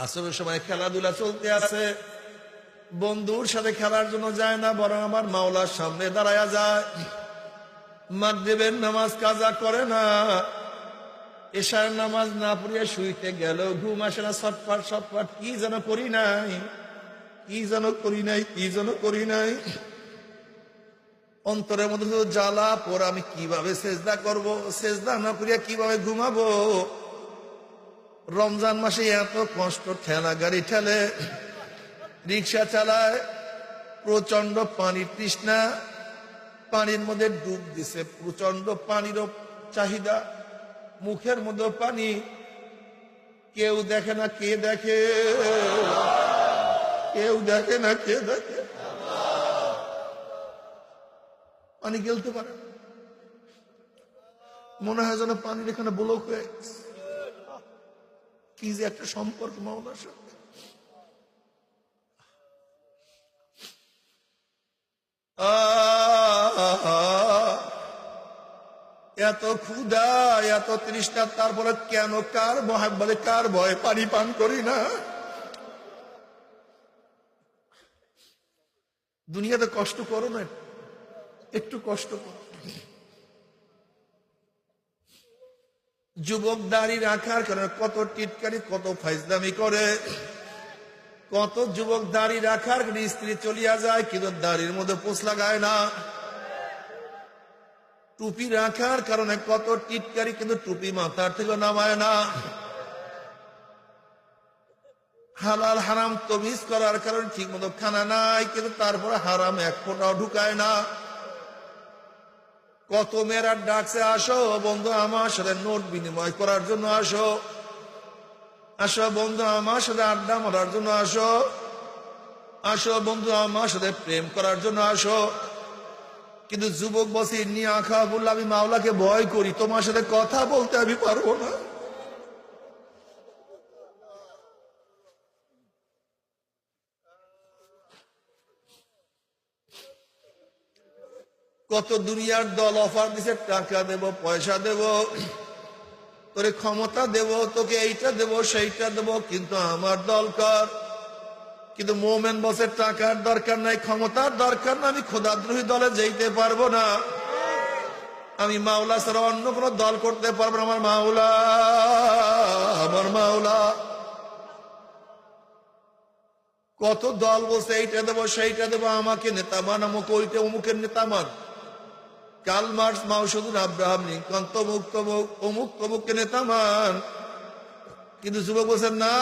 আসরের সময় খেলাধুলা চলতে আছে, বন্ধুর সাথে খেলার জন্য যায় না, বরং আমার মাওলার সামনে দাঁড়ায়া যায়। মাগরিবের নামাজ কাজা করে না, এশার নামাজ না পড়িয়া শুইতে গেল, ঘুম আসে না, ছটফট ছটফট কি যেন করি নাই, কি যেন করি নাই, কি যেন করি নাই। অন্তরের মধ্যে শুধু জ্বালা পর, আমি কিভাবে সেজদা করব, সেজদা না করিয়া কিভাবে ঘুমাবো। রমজান মাসে এত কষ্ট, ঠেলা গাড়ি ঠেলে, রিক্সা চালায়, প্রচন্ড পানির তৃষ্ণা, পানির মধ্যে ডুব দিছে, প্রচন্ড পানিরও চাহিদা, মুখের মধ্যে পানি, কেউ দেখে না, কে দেখে, কেউ দেখে না, কে দেখে, পানি গেলতে পারে না। মনে হয় যেন পানির এখানে ব্লক হয়ে গেছে। কি যে একটা সম্পর্ক মাওলার সাথে। এত ক্ষুধা, এত তৃষ্ণা, তারপরে কেন, কার মহাব্বতে, কার ভয় পানি পান করি না। দুনিয়াতে কষ্ট করো না, একটু কষ্ট করো। যুবক দাড়ি রাখার কারণে কত টিটকারি, কত ফাইজলামি করে। কত যুবক দাড়ি রাখার কারণে স্ত্রী চলিয়া যায়, কিন্তু দাড়ির মধ্যে পোষ লাগায় না। টুপি রাখার কারণে কত টিটকারি, কিন্তু টুপি মাথার থেকে নামায় না। হালাল হারাম তমিজ করার কারণে ঠিক মতো খানা নাই, কিন্তু তারপরে হারাম এক ফোঁটাও ঢুকায় না। কত মেয়েরা ডাকছে, আসো বন্ধু আমার সাথে নোট বিনিময় করার জন্য, আসো আসো বন্ধু আমার সাথে আড্ডা মারার জন্য, আসো আসো বন্ধু আমার সাথে প্রেম করার জন্য, আসো। কিন্তু যুবক বসে নিয়ে আঁখা বললো, আমি মাওলাকে ভয় করি, তোমার সাথে কথা বলতে আমি পারবো না। কত দুনিয়ার দল অফার দিছে, টাকা দেব, পয়সা দেব, তোরে ক্ষমতা দেব, তোকে এইটা দেব, সেইটা দেব, কিন্তু আমার দরকার। কিন্তু মোমেন বসে টাকার দরকার নাই, ক্ষমতার দরকার না, আমি খোদাদ্রোহী দলে যেতে পারবো না, আমি মাওলা ছাড়া অন্য কোন দল করতে পারবো না। আমার মাওলা, আমার মাওলা। কত দল বসে এইটা দেবো, সেইটা দেবো, আমাকে নেতা মান, আমাকে ওইটা অমুকের নেতা মান। কার্ল মার্কস, মাও শুধু আব্রাহাম লিঙ্কন, তমুক তমুক, অমুক তমুককে নেতা মান। কিন্তু যুবক বলছেন না,